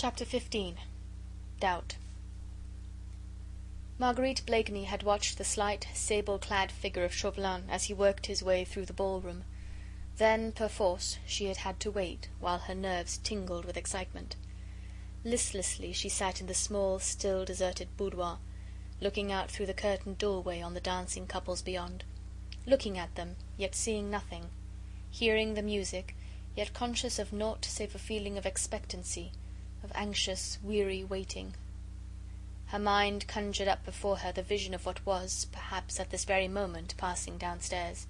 Chapter 15. Doubt. Marguerite Blakeney had watched the slight, sable-clad figure of Chauvelin as he worked his way through the ballroom. Then, perforce, she had had to wait, while her nerves tingled with excitement. Listlessly she sat in the small, still, deserted boudoir, looking out through the curtained doorway on the dancing couples beyond. Looking at them, yet seeing nothing. Hearing the music, yet conscious of naught save a feeling of expectancy, of anxious, weary waiting. Her mind conjured up before her the vision of what was, perhaps at this very moment, passing downstairs.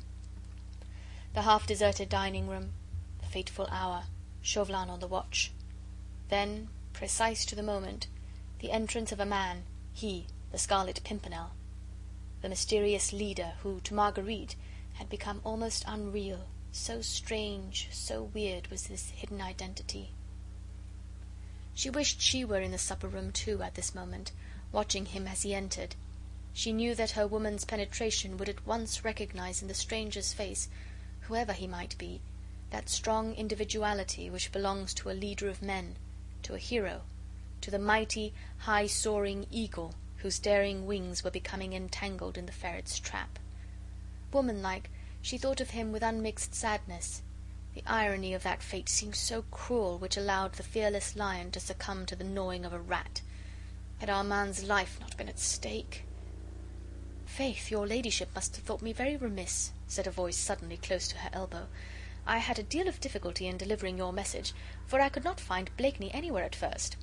The half-deserted dining-room, the fateful hour, Chauvelin on the watch. Then, precise to the moment, the entrance of a man, he, the Scarlet Pimpernel, the mysterious leader who, to Marguerite, had become almost unreal, so strange, so weird was this hidden identity. She wished she were in the supper-room too at this moment, watching him as he entered. She knew that her woman's penetration would at once recognize in the stranger's face, whoever he might be, that strong individuality which belongs to a leader of men, to a hero, to the mighty, high-soaring eagle whose daring wings were becoming entangled in the ferret's trap. Womanlike, she thought of him with unmixed sadness. The irony of that fate seemed so cruel which allowed the fearless lion to succumb to the gnawing of a rat. Had Armand's life not been at stake? "Faith, your ladyship must have thought me very remiss," said a voice suddenly close to her elbow. "I had a deal of difficulty in delivering your message, for I could not find Blakeney anywhere at first."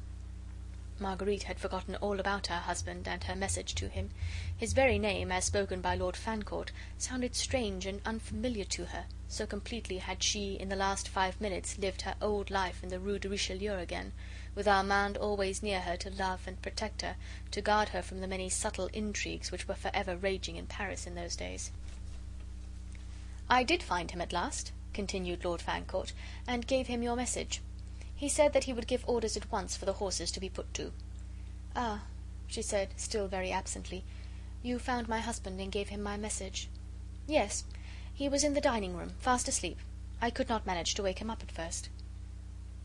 Marguerite had forgotten all about her husband and her message to him. His very name, as spoken by Lord Fancourt, sounded strange and unfamiliar to her, so completely had she, in the last 5 minutes, lived her old life in the Rue de Richelieu again, with Armand always near her to love and protect her, to guard her from the many subtle intrigues which were forever raging in Paris in those days. "I did find him at last," continued Lord Fancourt, "and gave him your message. He said that he would give orders at once for the horses to be put to." "Ah," she said, still very absently, "you found my husband and gave him my message." "Yes. He was in the dining-room, fast asleep. I could not manage to wake him up at first."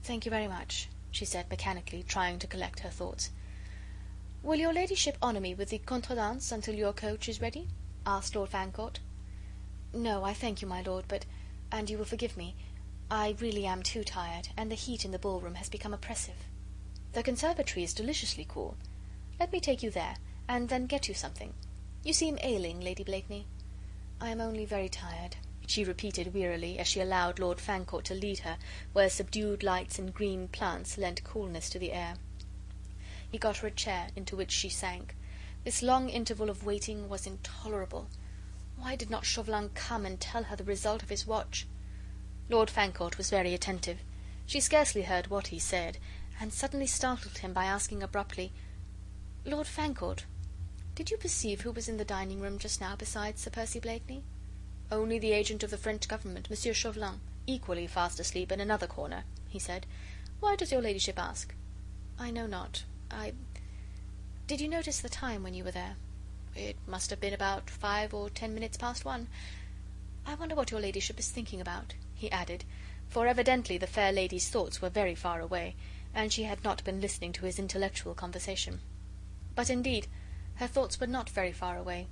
"Thank you very much," she said mechanically, trying to collect her thoughts. "Will your ladyship honour me with the contredanse until your coach is ready?" asked Lord Fancourt. "No, I thank you, my lord, but and you will forgive me, I really am too tired, and the heat in the ballroom has become oppressive. The conservatory is deliciously cool. Let me take you there, and then get you something. You seem ailing, Lady Blakeney." "I am only very tired," she repeated wearily, as she allowed Lord Fancourt to lead her where subdued lights and green plants lent coolness to the air. He got her a chair, into which she sank. This long interval of waiting was intolerable. Why did not Chauvelin come and tell her the result of his watch? Lord Fancourt was very attentive. She scarcely heard what he said, and suddenly startled him by asking abruptly, "Lord Fancourt, did you perceive who was in the dining-room just now besides Sir Percy Blakeney?" "Only the agent of the French government, Monsieur Chauvelin, equally fast asleep in another corner," he said. "Why does your ladyship ask?" "I know not. Did you notice the time when you were there?" "It must have been about 5 or 10 minutes past 1. I wonder what your ladyship is thinking about," he added, for evidently the fair lady's thoughts were very far away, and she had not been listening to his intellectual conversation. But indeed her thoughts were not very far away.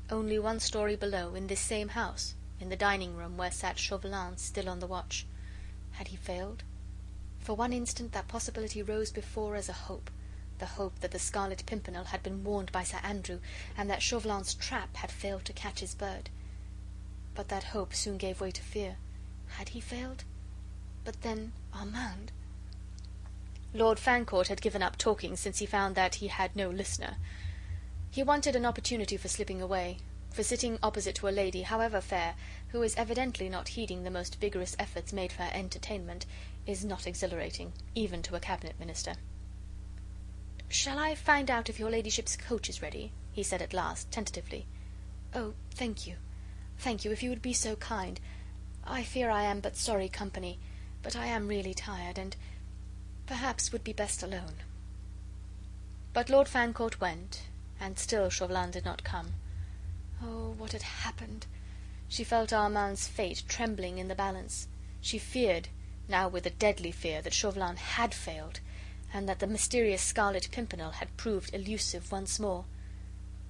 Only one story below, in this same house, in the dining-room where sat Chauvelin still on the watch. Had he failed? For one instant that possibility rose before as a hope, the hope that the Scarlet Pimpernel had been warned by Sir Andrew, and that Chauvelin's trap had failed to catch his bird. But that hope soon gave way to fear. Had he failed? But then Armand. Lord Fancourt had given up talking since he found that he had no listener. He wanted an opportunity for slipping away, for sitting opposite to a lady, however fair, who is evidently not heeding the most vigorous efforts made for her entertainment, is not exhilarating, even to a cabinet minister. "Shall I find out if your ladyship's coach is ready?" he said at last, tentatively. "Oh, thank you. Thank you, if you would be so kind. I fear I am but sorry company, but I am really tired, and perhaps would be best alone." But Lord Fancourt went, and still Chauvelin did not come. Oh, what had happened? She felt Armand's fate trembling in the balance. She feared, now with a deadly fear, that Chauvelin had failed, and that the mysterious Scarlet Pimpernel had proved elusive once more.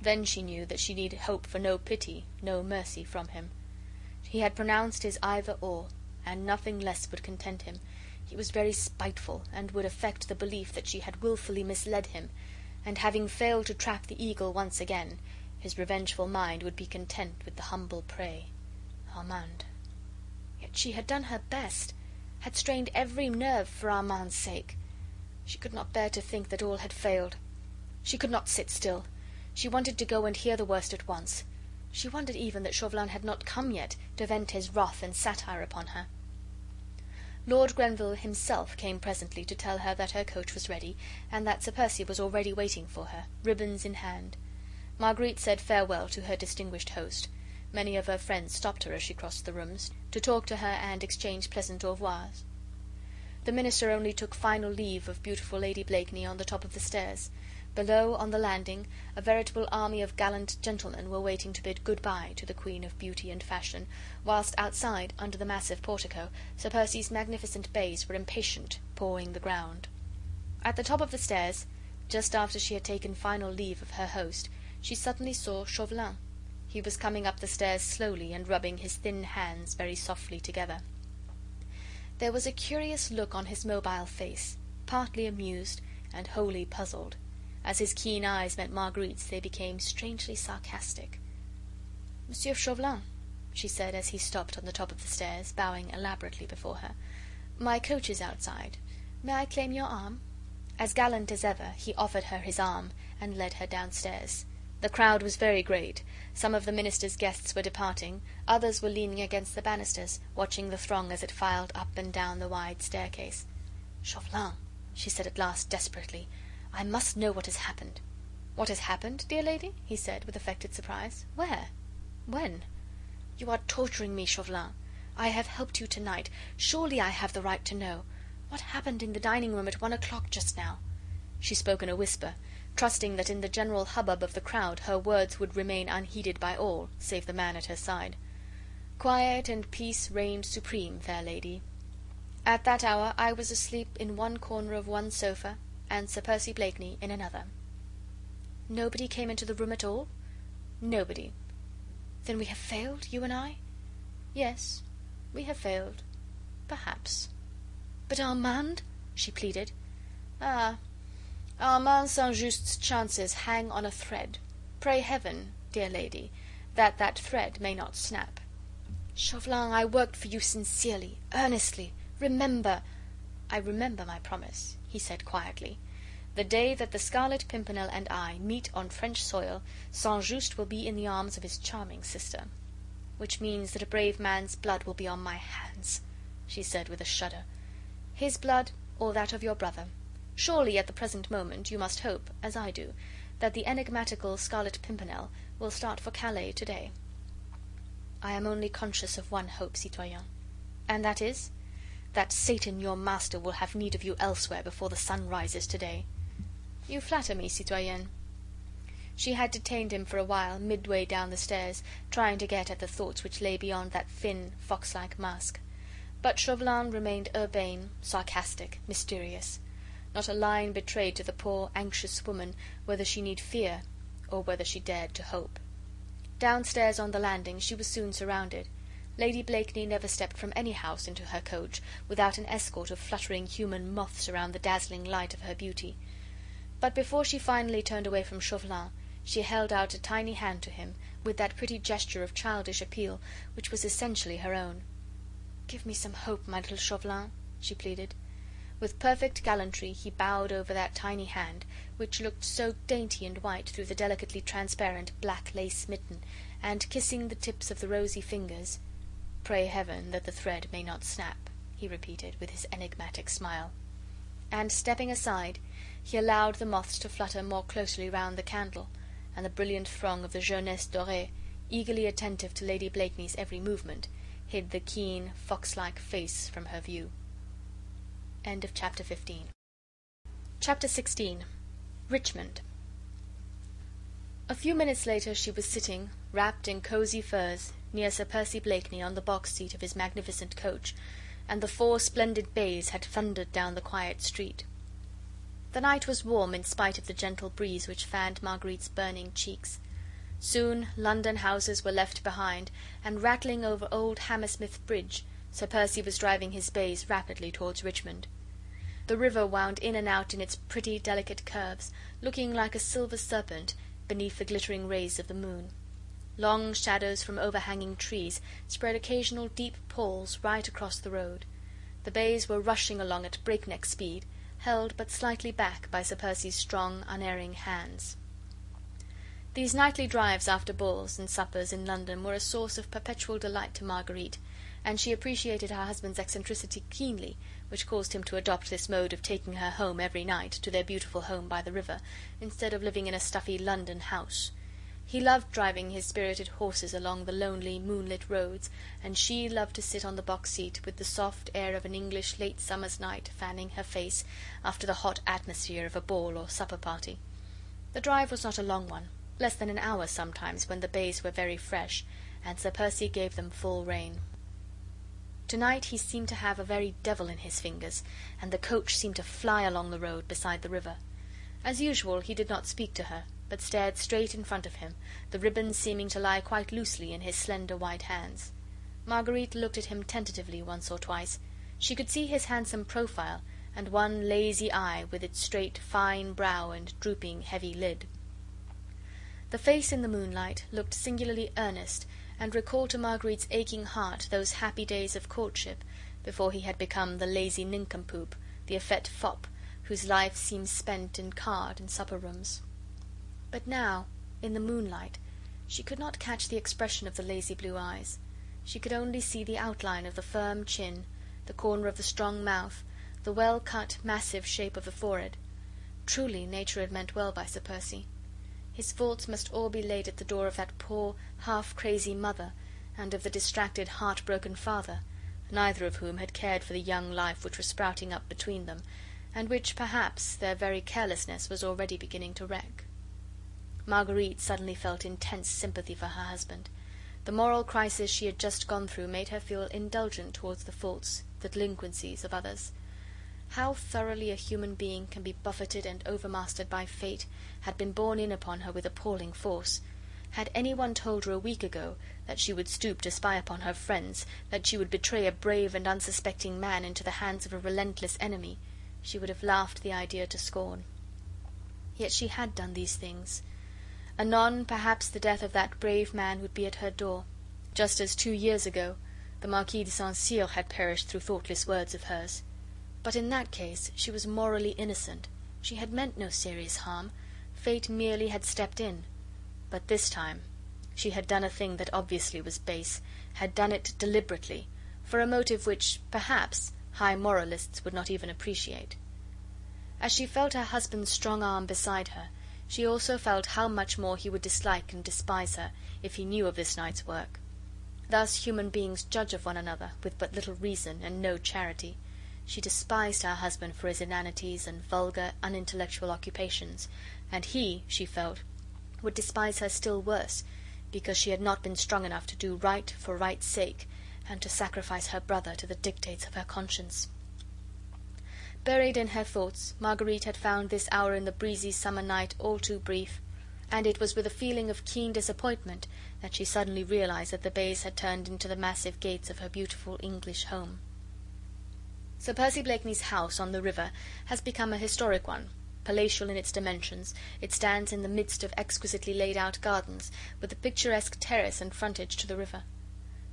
Then she knew that she need hope for no pity, no mercy from him. He had pronounced his either-or, and nothing less would content him. He was very spiteful, and would affect the belief that she had wilfully misled him, and having failed to trap the eagle once again, his revengeful mind would be content with the humble prey. Armand. Yet she had done her best, had strained every nerve for Armand's sake. She could not bear to think that all had failed. She could not sit still. She wanted to go and hear the worst at once. She wondered even that Chauvelin had not come yet to vent his wrath and satire upon her. Lord Grenville himself came presently to tell her that her coach was ready, and that Sir Percy was already waiting for her, ribbons in hand. Marguerite said farewell to her distinguished host. Many of her friends stopped her as she crossed the rooms, to talk to her and exchange pleasant au revoirs. The minister only took final leave of beautiful Lady Blakeney on the top of the stairs. Below, on the landing, a veritable army of gallant gentlemen were waiting to bid good-bye to the Queen of Beauty and Fashion, whilst outside, under the massive portico, Sir Percy's magnificent bays were impatient, pawing the ground. At the top of the stairs, just after she had taken final leave of her host, she suddenly saw Chauvelin. He was coming up the stairs slowly and rubbing his thin hands very softly together. There was a curious look on his mobile face, partly amused and wholly puzzled. As his keen eyes met Marguerite's, they became strangely sarcastic. "Monsieur Chauvelin," she said, as he stopped on the top of the stairs, bowing elaborately before her, "my coach is outside. May I claim your arm?" As gallant as ever, he offered her his arm and led her downstairs. The crowd was very great. Some of the minister's guests were departing, others were leaning against the banisters, watching the throng as it filed up and down the wide staircase. "Chauvelin," she said at last desperately, "I must know what has happened." "What has happened, dear lady?" he said, with affected surprise. "Where? When?" "You are torturing me, Chauvelin. I have helped you tonight. Surely I have the right to know. What happened in the dining room at 1 o'clock just now?" She spoke in a whisper, trusting that in the general hubbub of the crowd her words would remain unheeded by all, save the man at her side. Quiet and peace reigned supreme, fair lady. At that hour I was asleep in one corner of one sofa, and Sir Percy Blakeney in another. "Nobody came into the room at all?" "Nobody." "Then we have failed, you and I?" "Yes, we have failed. Perhaps." "But Armand?" she pleaded. "Ah, Armand St. Just's chances hang on a thread. Pray heaven, dear lady, that that thread may not snap." "Chauvelin, I worked for you sincerely, earnestly. Remember—" "I remember my promise," he said quietly. "The day that the Scarlet Pimpernel and I meet on French soil, St. Just will be in the arms of his charming sister. Which means that a brave man's blood will be on my hands," she said with a shudder. "His blood or that of your brother. Surely at the present moment you must hope, as I do, that the enigmatical Scarlet Pimpernel will start for Calais to-day." "I am only conscious of one hope, citoyen." "And that is?" "That Satan, your master, will have need of you elsewhere before the sun rises to-day." "You flatter me, citoyenne." She had detained him for a while, midway down the stairs, trying to get at the thoughts which lay beyond that thin, fox-like mask. But Chauvelin remained urbane, sarcastic, mysterious. Not a line betrayed to the poor, anxious woman whether she need fear or whether she dared to hope. Downstairs on the landing she was soon surrounded. Lady Blakeney never stepped from any house into her coach without an escort of fluttering human moths around the dazzling light of her beauty. But before she finally turned away from Chauvelin, she held out a tiny hand to him, with that pretty gesture of childish appeal which was essentially her own. "Give me some hope, my little Chauvelin," she pleaded. With perfect gallantry he bowed over that tiny hand, which looked so dainty and white through the delicately transparent black lace mitten, and kissing the tips of the rosy fingers, "Pray heaven that the thread may not snap," he repeated, with his enigmatic smile. And stepping aside, he allowed the moths to flutter more closely round the candle, and the brilliant throng of the jeunesse dorée, eagerly attentive to Lady Blakeney's every movement, hid the keen, fox-like face from her view. End of chapter 15. Chapter 16. Richmond. A few minutes later she was sitting, wrapped in cosy furs, near Sir Percy Blakeney on the box seat of his magnificent coach, and the 4 splendid bays had thundered down the quiet street. The night was warm in spite of the gentle breeze which fanned Marguerite's burning cheeks. Soon London houses were left behind, and rattling over old Hammersmith Bridge, Sir Percy was driving his bays rapidly towards Richmond. The river wound in and out in its pretty delicate curves, looking like a silver serpent beneath the glittering rays of the moon. Long shadows from overhanging trees spread occasional deep palls right across the road. The bays were rushing along at breakneck speed, held but slightly back by Sir Percy's strong, unerring hands. These nightly drives after balls and suppers in London were a source of perpetual delight to Marguerite, and she appreciated her husband's eccentricity keenly, which caused him to adopt this mode of taking her home every night to their beautiful home by the river, instead of living in a stuffy London house. He loved driving his spirited horses along the lonely, moonlit roads, and she loved to sit on the box seat, with the soft air of an English late summer's night fanning her face after the hot atmosphere of a ball or supper party. The drive was not a long one, less than an hour sometimes when the bays were very fresh, and Sir Percy gave them full rein. To-night he seemed to have a very devil in his fingers, and the coach seemed to fly along the road beside the river. As usual, he did not speak to her, but stared straight in front of him, the ribbons seeming to lie quite loosely in his slender white hands. Marguerite looked at him tentatively once or twice. She could see his handsome profile, and one lazy eye with its straight, fine brow and drooping, heavy lid. The face in the moonlight looked singularly earnest, and recalled to Marguerite's aching heart those happy days of courtship, before he had become the lazy nincompoop, the effete fop, whose life seemed spent in card and supper-rooms. But now, in the moonlight, she could not catch the expression of the lazy blue eyes. She could only see the outline of the firm chin, the corner of the strong mouth, the well-cut, massive shape of the forehead. Truly, nature had meant well by Sir Percy. His faults must all be laid at the door of that poor, half-crazy mother, and of the distracted, heart-broken father, neither of whom had cared for the young life which was sprouting up between them, and which, perhaps, their very carelessness was already beginning to wreck. Marguerite suddenly felt intense sympathy for her husband. The moral crisis she had just gone through made her feel indulgent towards the faults, the delinquencies of others. How thoroughly a human being can be buffeted and overmastered by fate had been borne in upon her with appalling force. Had any one told her a week ago that she would stoop to spy upon her friends, that she would betray a brave and unsuspecting man into the hands of a relentless enemy, she would have laughed the idea to scorn. Yet she had done these things. Anon, perhaps, the death of that brave man would be at her door, just as 2 years ago the Marquis de St. Cyr had perished through thoughtless words of hers. But in that case she was morally innocent. She had meant no serious harm. Fate merely had stepped in. But this time she had done a thing that obviously was base, had done it deliberately, for a motive which, perhaps, high moralists would not even appreciate. As she felt her husband's strong arm beside her, she also felt how much more he would dislike and despise her if he knew of this night's work. Thus human beings judge of one another with but little reason and no charity. She despised her husband for his inanities and vulgar, unintellectual occupations, and he, she felt, would despise her still worse, because she had not been strong enough to do right for right's sake, and to sacrifice her brother to the dictates of her conscience. Buried in her thoughts, Marguerite had found this hour in the breezy summer night all too brief, and it was with a feeling of keen disappointment that she suddenly realized that the bays had turned into the massive gates of her beautiful English home. Sir Percy Blakeney's house on the river has become a historic one. Palatial in its dimensions, it stands in the midst of exquisitely laid-out gardens, with a picturesque terrace and frontage to the river.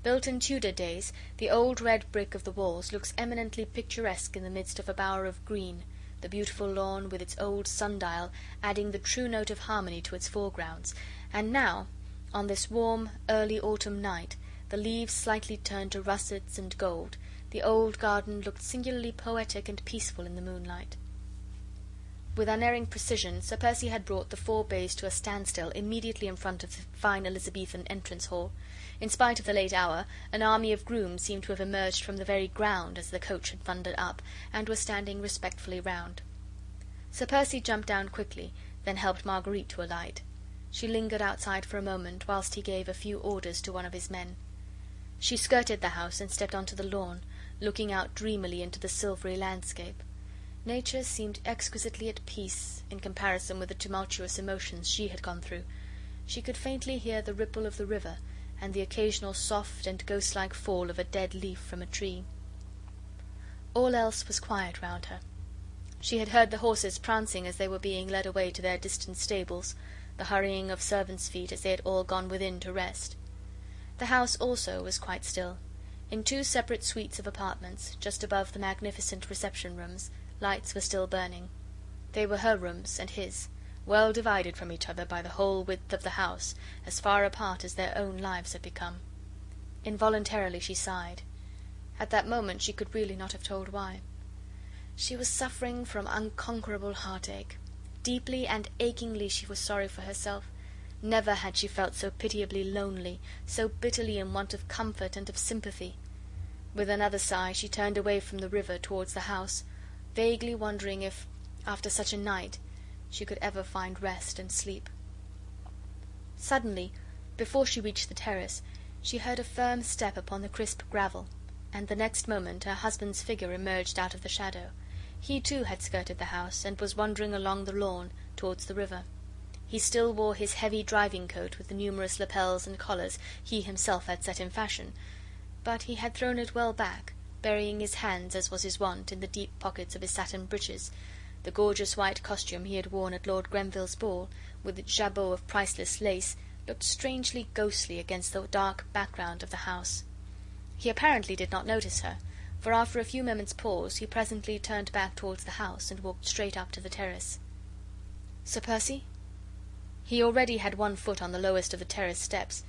Built in Tudor days, the old red brick of the walls looks eminently picturesque in the midst of a bower of green, the beautiful lawn with its old sundial adding the true note of harmony to its foregrounds, and now, on this warm, early autumn night, the leaves slightly turned to russets and gold, the old garden looked singularly poetic and peaceful in the moonlight. With unerring precision, Sir Percy had brought the 4 bays to a standstill immediately in front of the fine Elizabethan entrance hall. In spite of the late hour, an army of grooms seemed to have emerged from the very ground as the coach had thundered up, and were standing respectfully round. Sir Percy jumped down quickly, then helped Marguerite to alight. She lingered outside for a moment whilst he gave a few orders to one of his men. She skirted the house and stepped onto the lawn, looking out dreamily into the silvery landscape. Nature seemed exquisitely at peace in comparison with the tumultuous emotions she had gone through. She could faintly hear the ripple of the river, and the occasional soft and ghost-like fall of a dead leaf from a tree. All else was quiet round her. She had heard the horses prancing as they were being led away to their distant stables, the hurrying of servants' feet as they had all gone within to rest. The house also was quite still. In two separate suites of apartments, just above the magnificent reception rooms, lights were still burning. They were her rooms and his, well divided from each other by the whole width of the house, as far apart as their own lives had become. Involuntarily she sighed. At that moment she could really not have told why. She was suffering from unconquerable heartache. Deeply and achingly she was sorry for herself. Never had she felt so pitiably lonely, so bitterly in want of comfort and of sympathy. With another sigh she turned away from the river towards the house, vaguely wondering if, after such a night, she could ever find rest and sleep. Suddenly, before she reached the terrace, she heard a firm step upon the crisp gravel, and the next moment her husband's figure emerged out of the shadow. He too had skirted the house, and was wandering along the lawn towards the river. He still wore his heavy driving coat with the numerous lapels and collars he himself had set in fashion, but he had thrown it well back, burying his hands, as was his wont, in the deep pockets of his satin breeches. The gorgeous white costume he had worn at Lord Grenville's ball, with its jabot of priceless lace, looked strangely ghostly against the dark background of the house. He apparently did not notice her, for after a few moments' pause he presently turned back towards the house and walked straight up to the terrace. "Sir Percy?" He already had one foot on the lowest of the terrace steps,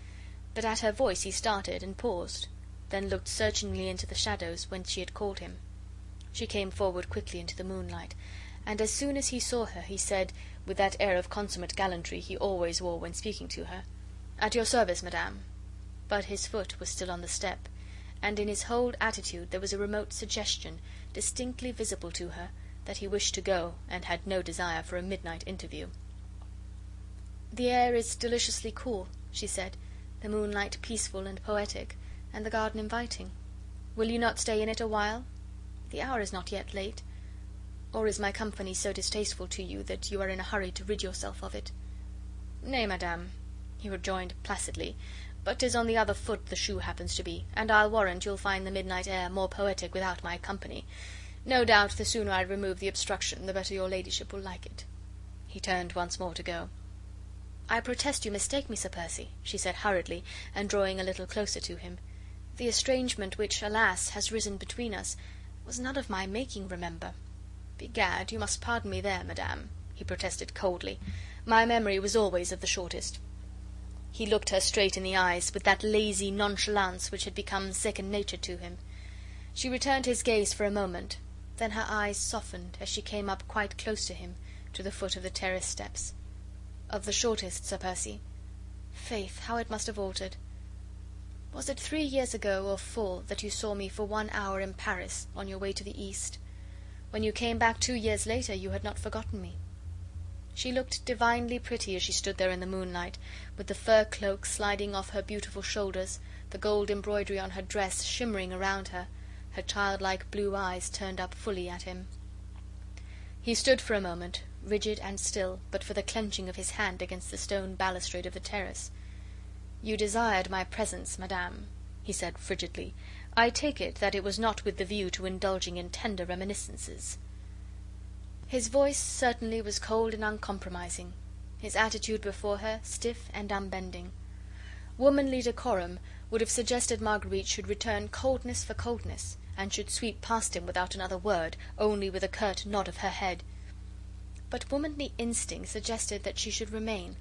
but at her voice he started and paused, then looked searchingly into the shadows whence she had called him. She came forward quickly into the moonlight, and as soon as he saw her he said, with that air of consummate gallantry he always wore when speaking to her, "At your service, madame." But his foot was still on the step, and in his whole attitude there was a remote suggestion, distinctly visible to her, that he wished to go and had no desire for a midnight interview. "The air is deliciously cool," she said, "the moonlight peaceful and poetic, and the garden inviting. Will you not stay in it a while? The hour is not yet late. Or is my company so distasteful to you that you are in a hurry to rid yourself of it?" "Nay, madame," he rejoined placidly, "but 'tis on the other foot the shoe happens to be, and I'll warrant you'll find the midnight air more poetic without my company. No doubt the sooner I remove the obstruction the better your ladyship will like it." He turned once more to go. "I protest you mistake me, Sir Percy," she said hurriedly, and drawing a little closer to him. "The estrangement which, alas, has risen between us was not of my making, remember." "Begad, you must pardon me there, madame," he protested coldly. "My memory was always of the shortest." He looked her straight in the eyes, with that lazy nonchalance which had become second nature to him. She returned his gaze for a moment, then her eyes softened as she came up quite close to him, to the foot of the terrace steps. "Of the shortest, Sir Percy. Faith, how it must have altered! Was it 3 years ago or 4 that you saw me for 1 hour in Paris, on your way to the East? When you came back 2 years later you had not forgotten me." She looked divinely pretty as she stood there in the moonlight, with the fur cloak sliding off her beautiful shoulders, the gold embroidery on her dress shimmering around her, her childlike blue eyes turned up fully at him. He stood for a moment, rigid and still, but for the clenching of his hand against the stone balustrade of the terrace. "You desired my presence, madame," he said frigidly. "I take it that it was not with the view to indulging in tender reminiscences." His voice certainly was cold and uncompromising, his attitude before her stiff and unbending. Womanly decorum would have suggested Marguerite should return coldness for coldness, and should sweep past him without another word, only with a curt nod of her head. But womanly instinct suggested that she should remain,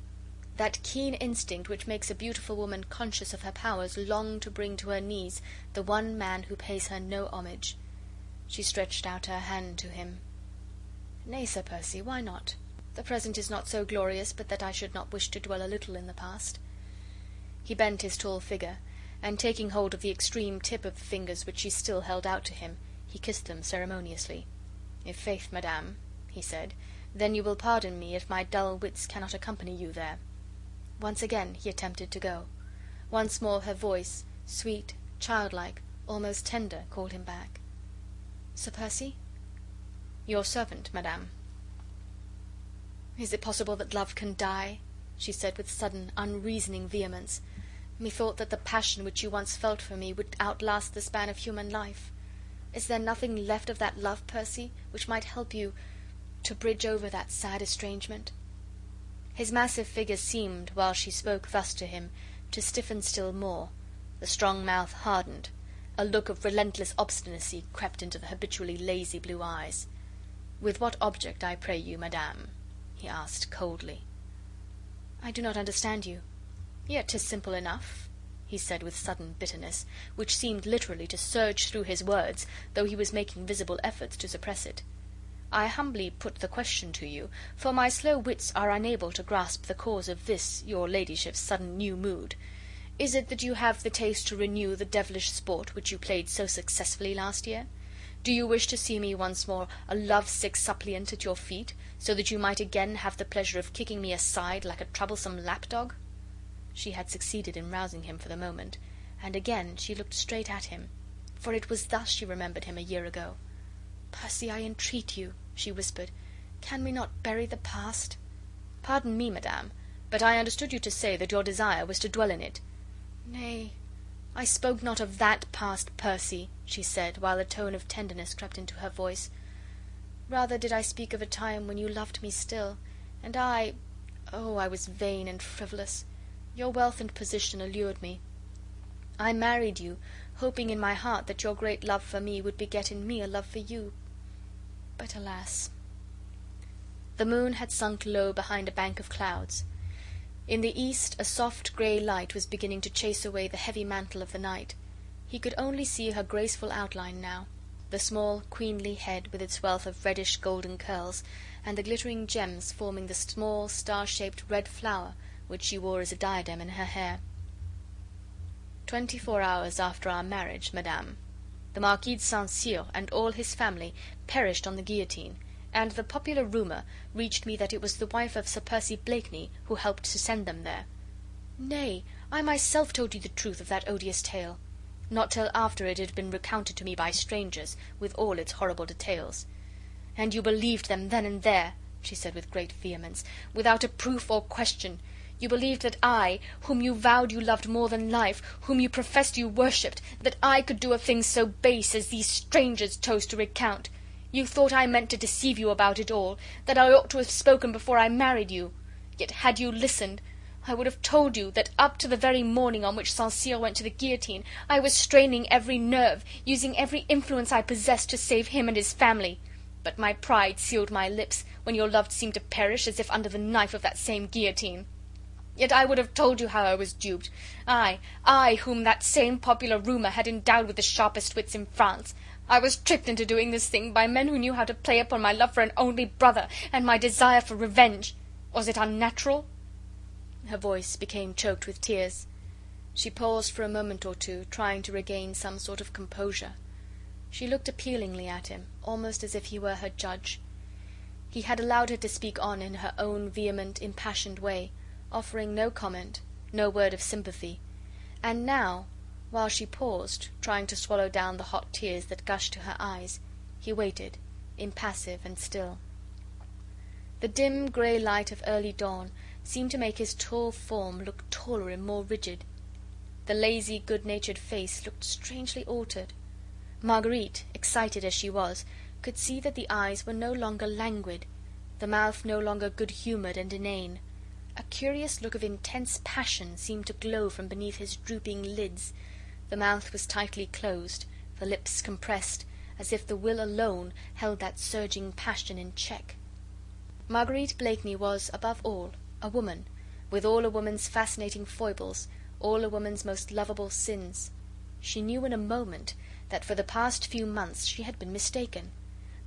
that keen instinct which makes a beautiful woman conscious of her powers long to bring to her knees the one man who pays her no homage. She stretched out her hand to him. "Nay, Sir Percy, why not? The present is not so glorious but that I should not wish to dwell a little in the past." He bent his tall figure, and taking hold of the extreme tip of the fingers which she still held out to him, he kissed them ceremoniously. "I'faith, madame," he said, "then you will pardon me if my dull wits cannot accompany you there." Once again he attempted to go. Once more her voice, sweet, childlike, almost tender, called him back. "Sir Percy?" Your servant, madame." "Is it possible that love can die?" she said with sudden, unreasoning vehemence. "Methought that the passion which you once felt for me would outlast the span of human life. Is there nothing left of that love, Percy, which might help you to bridge over that sad estrangement?" His massive figure seemed, while she spoke thus to him, to stiffen still more. The strong mouth hardened. A look of relentless obstinacy crept into the habitually lazy blue eyes. "With what object, I pray you, madame?" he asked coldly. "I do not understand you." "Yet 'tis simple enough," he said with sudden bitterness, which seemed literally to surge through his words, though he was making visible efforts to suppress it. "I humbly put the question to you, for my slow wits are unable to grasp the cause of this your ladyship's sudden new mood. Is it that you have the taste to renew the devilish sport which you played so successfully last year? Do you wish to see me once more a love-sick suppliant at your feet, so that you might again have the pleasure of kicking me aside like a troublesome lapdog?" She had succeeded in rousing him for the moment, and again she looked straight at him, for it was thus she remembered him a year ago. "Percy, I entreat you," she whispered, "can we not bury the past?" "Pardon me, madame, but I understood you to say that your desire was to dwell in it." "Nay, I spoke not of that past, Percy," she said, while a tone of tenderness crept into her voice. "Rather did I speak of a time when you loved me still, and oh, I was vain and frivolous. Your wealth and position allured me. I married you, hoping in my heart that your great love for me would beget in me a love for you. But alas!" The moon had sunk low behind a bank of clouds. In the east a soft grey light was beginning to chase away the heavy mantle of the night. He could only see her graceful outline now, the small queenly head with its wealth of reddish golden curls, and the glittering gems forming the small star-shaped red flower which she wore as a diadem in her hair. 24 hours after our marriage, madame, the Marquis de St. Cyr and all his family perished on the guillotine, and the popular rumour reached me that it was the wife of Sir Percy Blakeney who helped to send them there. Nay, I myself told you the truth of that odious tale. Not till after it had been recounted to me by strangers, with all its horrible details. And you believed them then and there, she said with great vehemence, without a proof or question. You believed that I, whom you vowed you loved more than life, whom you professed you worshipped, that I could do a thing so base as these strangers chose to recount. You thought I meant to deceive you about it all, that I ought to have spoken before I married you. Yet had you listened, I would have told you that up to the very morning on which St. Cyr went to the guillotine I was straining every nerve, using every influence I possessed to save him and his family. But my pride sealed my lips, when your love seemed to perish as if under the knife of that same guillotine. Yet I would have told you how I was duped. I, whom that same popular rumour had endowed with the sharpest wits in France. I was tricked into doing this thing by men who knew how to play upon my love for an only brother, and my desire for revenge. Was it unnatural?" Her voice became choked with tears. She paused for a moment or two, trying to regain some sort of composure. She looked appealingly at him, almost as if he were her judge. He had allowed her to speak on in her own vehement, impassioned way, offering no comment, no word of sympathy, and now, while she paused, trying to swallow down the hot tears that gushed to her eyes, he waited, impassive and still. The dim grey light of early dawn seemed to make his tall form look taller and more rigid. The lazy, good-natured face looked strangely altered. Marguerite, excited as she was, could see that the eyes were no longer languid, the mouth no longer good-humoured and inane. A curious look of intense passion seemed to glow from beneath his drooping lids. The mouth was tightly closed, the lips compressed, as if the will alone held that surging passion in check. Marguerite Blakeney was, above all, a woman, with all a woman's fascinating foibles, all a woman's most lovable sins. She knew in a moment that for the past few months she had been mistaken,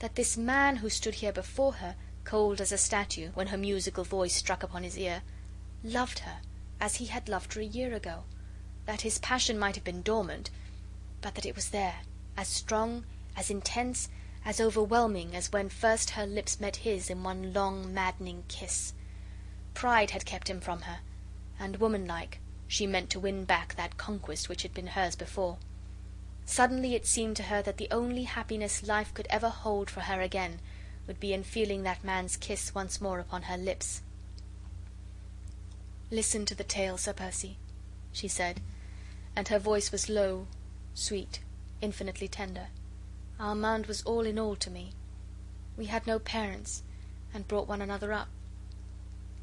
that this man who stood here before her, cold as a statue, when her musical voice struck upon his ear, loved her as he had loved her a year ago, that his passion might have been dormant, but that it was there, as strong, as intense, as overwhelming as when first her lips met his in one long maddening kiss. Pride had kept him from her, and womanlike she meant to win back that conquest which had been hers before. Suddenly it seemed to her that the only happiness life could ever hold for her again would be in feeling that man's kiss once more upon her lips. "Listen to the tale, Sir Percy," she said, and her voice was low, sweet, infinitely tender. "Armand was all in all to me. We had no parents, and brought one another up.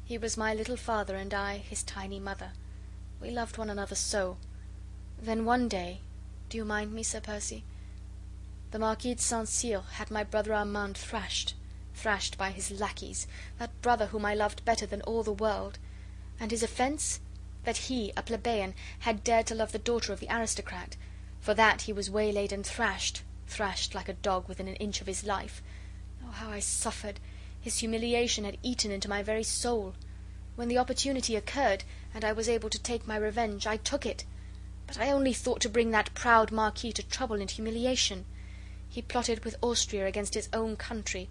He was my little father, and I his tiny mother. We loved one another so. Then one day, do you mind me, Sir Percy? The Marquis de St. Cyr had my brother Armand thrashed by his lackeys, that brother whom I loved better than all the world. And his offence? That he, a plebeian, had dared to love the daughter of the aristocrat. For that he was waylaid and thrashed like a dog within an inch of his life. Oh, how I suffered! His humiliation had eaten into my very soul. When the opportunity occurred, and I was able to take my revenge, I took it. But I only thought to bring that proud Marquis to trouble and humiliation. He plotted with Austria against his own country.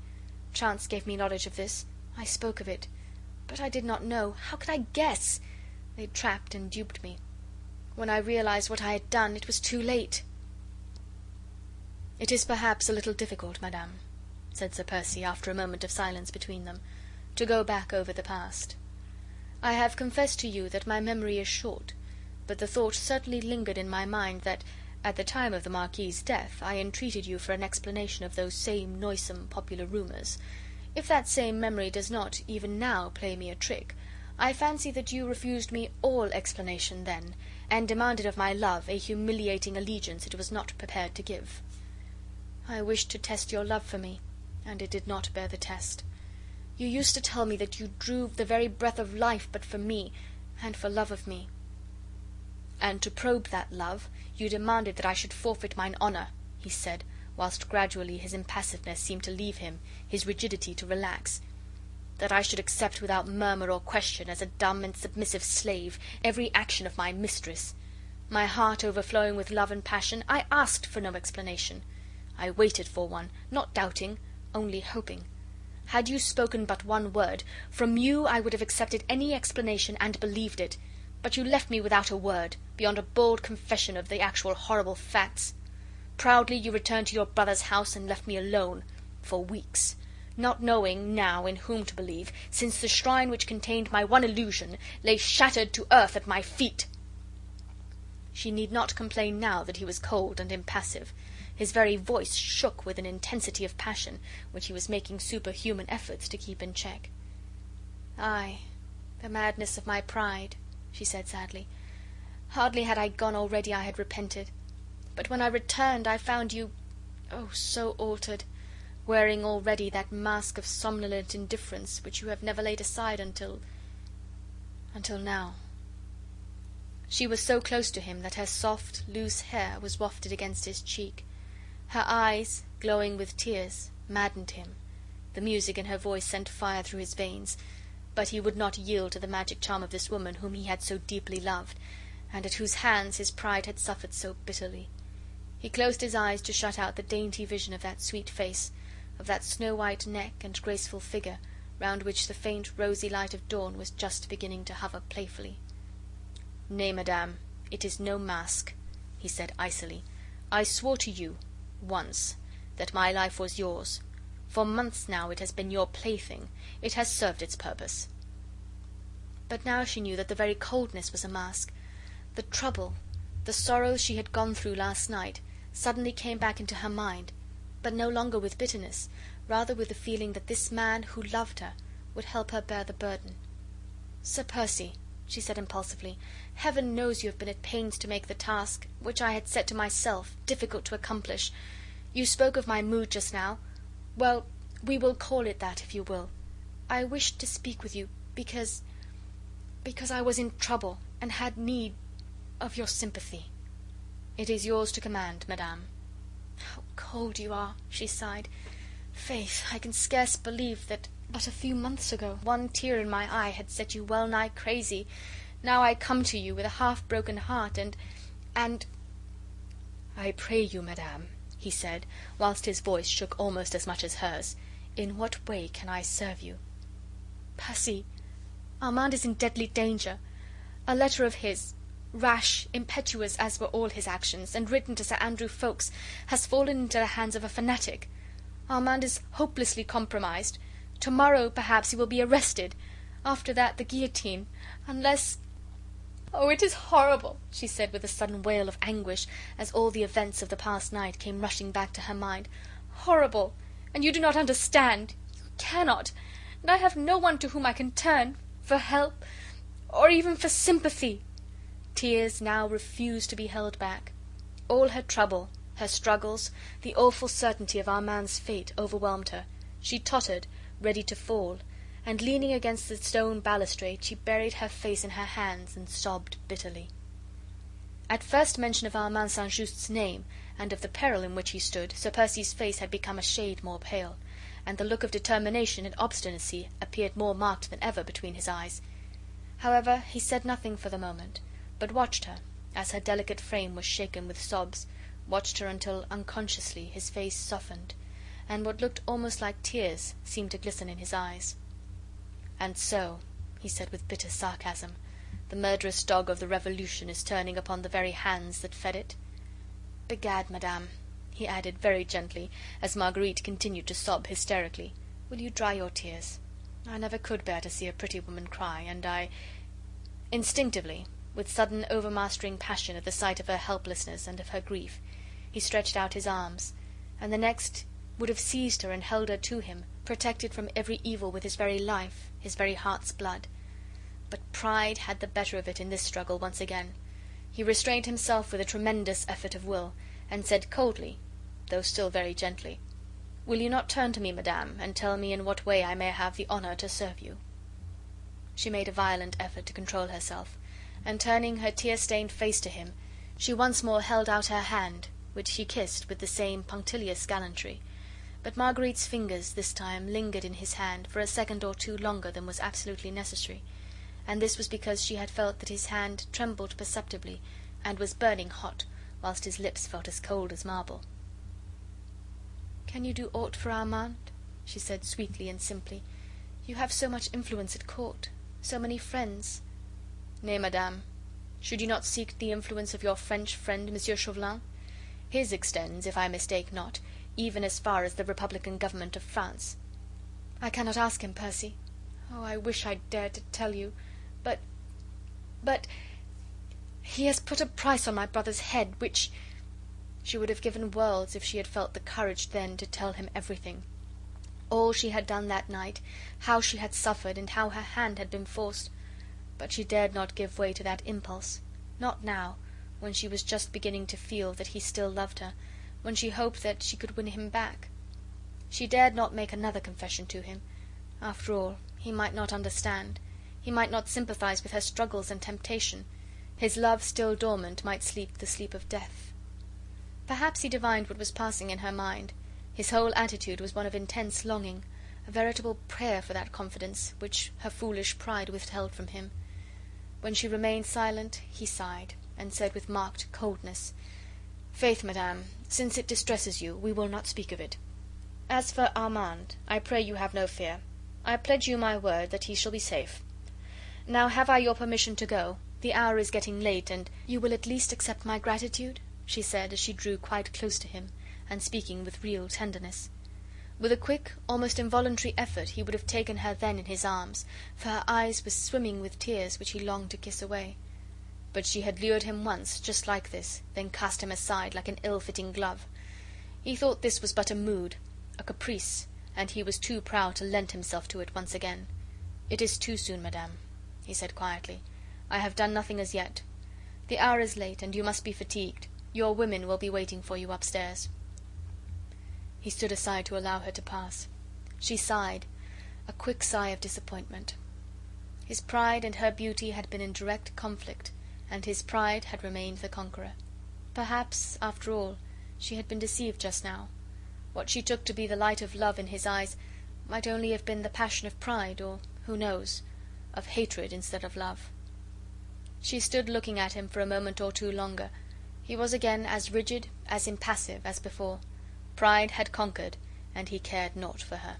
Chance gave me knowledge of this. I spoke of it. But I did not know. How could I guess? They trapped and duped me. When I realized what I had done, it was too late." "It is perhaps a little difficult, madame," said Sir Percy, after a moment of silence between them, "to go back over the past. I have confessed to you that my memory is short, but the thought certainly lingered in my mind that, at the time of the Marquis's death, I entreated you for an explanation of those same noisome popular rumours. If that same memory does not, even now, play me a trick, I fancy that you refused me all explanation then, and demanded of my love a humiliating allegiance it was not prepared to give. I wished to test your love for me, and it did not bear the test. You used to tell me that you drew the very breath of life but for me, and for love of me. And to probe that love, you demanded that I should forfeit mine honour," he said, whilst gradually his impassiveness seemed to leave him, his rigidity to relax. "That I should accept without murmur or question, as a dumb and submissive slave, every action of my mistress. My heart overflowing with love and passion, I asked for no explanation. I waited for one, not doubting, only hoping. Had you spoken but one word, from you I would have accepted any explanation and believed it. But you left me without a word, beyond a bald confession of the actual horrible facts. Proudly you returned to your brother's house and left me alone for weeks, not knowing now in whom to believe, since the shrine which contained my one illusion lay shattered to earth at my feet." She need not complain now that he was cold and impassive. His very voice shook with an intensity of passion which he was making superhuman efforts to keep in check. "Aye, the madness of my pride," she said sadly. "Hardly had I gone already I had repented. But when I returned I found you, oh, so altered, wearing already that mask of somnolent indifference which you have never laid aside until now." She was so close to him that her soft, loose hair was wafted against his cheek. Her eyes, glowing with tears, maddened him. The music in her voice sent fire through his veins, but he would not yield to the magic charm of this woman whom he had so deeply loved, and at whose hands his pride had suffered so bitterly. He closed his eyes to shut out the dainty vision of that sweet face, of that snow-white neck and graceful figure, round which the faint rosy light of dawn was just beginning to hover playfully. "Nay, madame, it is no mask," he said icily. "I swore to you, once, that my life was yours. For months now it has been your plaything. It has served its purpose." But now she knew that the very coldness was a mask. The trouble, the sorrows she had gone through last night, suddenly came back into her mind, but no longer with bitterness, rather with the feeling that this man who loved her would help her bear the burden. "Sir Percy," she said impulsively, "Heaven knows you have been at pains to make the task, which I had set to myself, difficult to accomplish. You spoke of my mood just now. Well, we will call it that, if you will. I wished to speak with you because I was in trouble and had need of your sympathy." "It is yours to command, madame." "How cold you are," she sighed. "Faith, I can scarce believe that but a few months ago one tear in my eye had set you well nigh crazy. Now I come to you with a half-broken heart, and "I pray you, madame," he said, whilst his voice shook almost as much as hers, "in what way can I serve you?" "Percy, Armand is in deadly danger. A letter of his, rash, impetuous as were all his actions, and written to Sir Andrew Ffoulkes, has fallen into the hands of a fanatic. Armand is hopelessly compromised. Tomorrow, perhaps, he will be arrested. After that, the guillotine. Unless... Oh, it is horrible," she said with a sudden wail of anguish, as all the events of the past night came rushing back to her mind. "Horrible! And you do not understand. You cannot. And I have no one to whom I can turn for help, or even for sympathy." Tears now refused to be held back. All her trouble, her struggles, the awful certainty of Armand's fate overwhelmed her. She tottered, ready to fall, and leaning against the stone balustrade, she buried her face in her hands and sobbed bitterly. At first mention of Armand St. Just's name, and of the peril in which he stood, Sir Percy's face had become a shade more pale, and the look of determination and obstinacy appeared more marked than ever between his eyes. However, he said nothing for the moment, but watched her, as her delicate frame was shaken with sobs, watched her until unconsciously his face softened, and what looked almost like tears seemed to glisten in his eyes. "And so," he said with bitter sarcasm, "the murderous dog of the Revolution is turning upon the very hands that fed it? Begad, madame," he added very gently, as Marguerite continued to sob hysterically, "will you dry your tears? I never could bear to see a pretty woman cry, and I..." Instinctively, with sudden overmastering passion at the sight of her helplessness and of her grief, he stretched out his arms, and the next would have seized her and held her to him, protected from every evil with his very life, his very heart's blood. But pride had the better of it in this struggle once again. He restrained himself with a tremendous effort of will, and said coldly, though still very gently, "Will you not turn to me, madame, and tell me in what way I may have the honour to serve you?" She made a violent effort to control herself, and turning her tear-stained face to him, she once more held out her hand, which he kissed with the same punctilious gallantry. But Marguerite's fingers this time lingered in his hand for a second or two longer than was absolutely necessary, and this was because she had felt that his hand trembled perceptibly and was burning hot, whilst his lips felt as cold as marble. "Can you do aught for Armand?" she said sweetly and simply. "You have so much influence at court, so many friends." "Nay, madame. Should you not seek the influence of your French friend, Monsieur Chauvelin? His extends, if I mistake not, even as far as the Republican government of France." "I cannot ask him, Percy. Oh, I wish I dared to tell you. But he has put a price on my brother's head which..." She would have given worlds if she had felt the courage then to tell him everything. All she had done that night, how she had suffered, and how her hand had been forced. But she dared not give way to that impulse. Not now, when she was just beginning to feel that he still loved her, when she hoped that she could win him back. She dared not make another confession to him. After all, he might not understand. He might not sympathize with her struggles and temptation. His love still dormant might sleep the sleep of death. Perhaps he divined what was passing in her mind. His whole attitude was one of intense longing, a veritable prayer for that confidence which her foolish pride withheld from him. When she remained silent, he sighed, and said with marked coldness, "Faith, madame, since it distresses you, we will not speak of it. As for Armand, I pray you have no fear. I pledge you my word that he shall be safe. Now have I your permission to go? The hour is getting late, and..." "You will at least accept my gratitude?" she said, as she drew quite close to him, and speaking with real tenderness. With a quick, almost involuntary effort he would have taken her then in his arms, for her eyes were swimming with tears which he longed to kiss away. But she had lured him once, just like this, then cast him aside like an ill-fitting glove. He thought this was but a mood, a caprice, and he was too proud to lend himself to it once again. "It is too soon, madame," he said quietly. "I have done nothing as yet. The hour is late, and you must be fatigued. Your women will be waiting for you upstairs." He stood aside to allow her to pass. She sighed, a quick sigh of disappointment. His pride and her beauty had been in direct conflict, and his pride had remained the conqueror. Perhaps, after all, she had been deceived just now. What she took to be the light of love in his eyes might only have been the passion of pride, or, who knows, of hatred instead of love. She stood looking at him for a moment or two longer. He was again as rigid, as impassive as before. Pride had conquered, and he cared naught for her.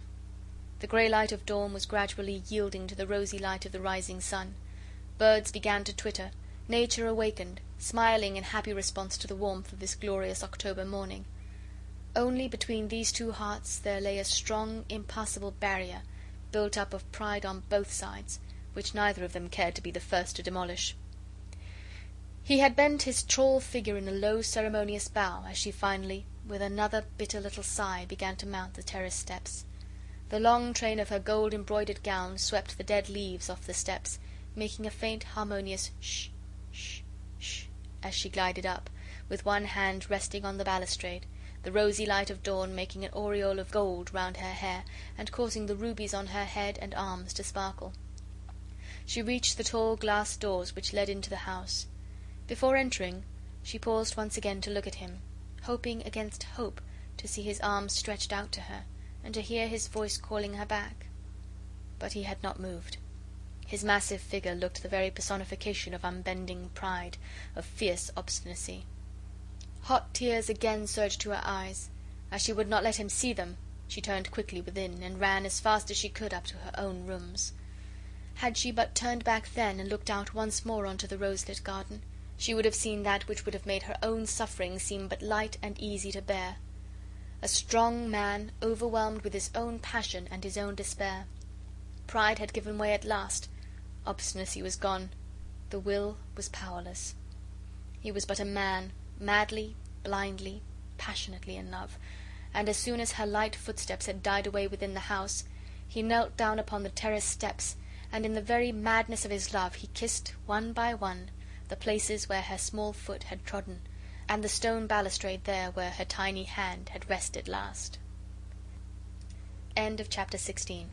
The grey light of dawn was gradually yielding to the rosy light of the rising sun. Birds began to twitter. Nature awakened, smiling in happy response to the warmth of this glorious October morning. Only between these two hearts there lay a strong, impassable barrier, built up of pride on both sides, which neither of them cared to be the first to demolish. He had bent his tall figure in a low, ceremonious bow as she finally, with another bitter little sigh, began to mount the terrace steps. The long train of her gold-embroidered gown swept the dead leaves off the steps, making a faint, harmonious sh, sh, sh, as she glided up, with one hand resting on the balustrade, the rosy light of dawn making an aureole of gold round her hair, and causing the rubies on her head and arms to sparkle. She reached the tall glass doors which led into the house. Before entering, she paused once again to look at him, hoping against hope to see his arms stretched out to her, and to hear his voice calling her back. But he had not moved. His massive figure looked the very personification of unbending pride, of fierce obstinacy. Hot tears again surged to her eyes. As she would not let him see them, she turned quickly within, and ran as fast as she could up to her own rooms. Had she but turned back then and looked out once more on to the rose-lit garden, she would have seen that which would have made her own suffering seem but light and easy to bear. A strong man, overwhelmed with his own passion and his own despair. Pride had given way at last. Obstinacy was gone. The will was powerless. He was but a man, madly, blindly, passionately in love, and as soon as her light footsteps had died away within the house, he knelt down upon the terrace steps, and in the very madness of his love he kissed, one by one, the places where her small foot had trodden, and the stone balustrade there where her tiny hand had rested last. End of chapter 16.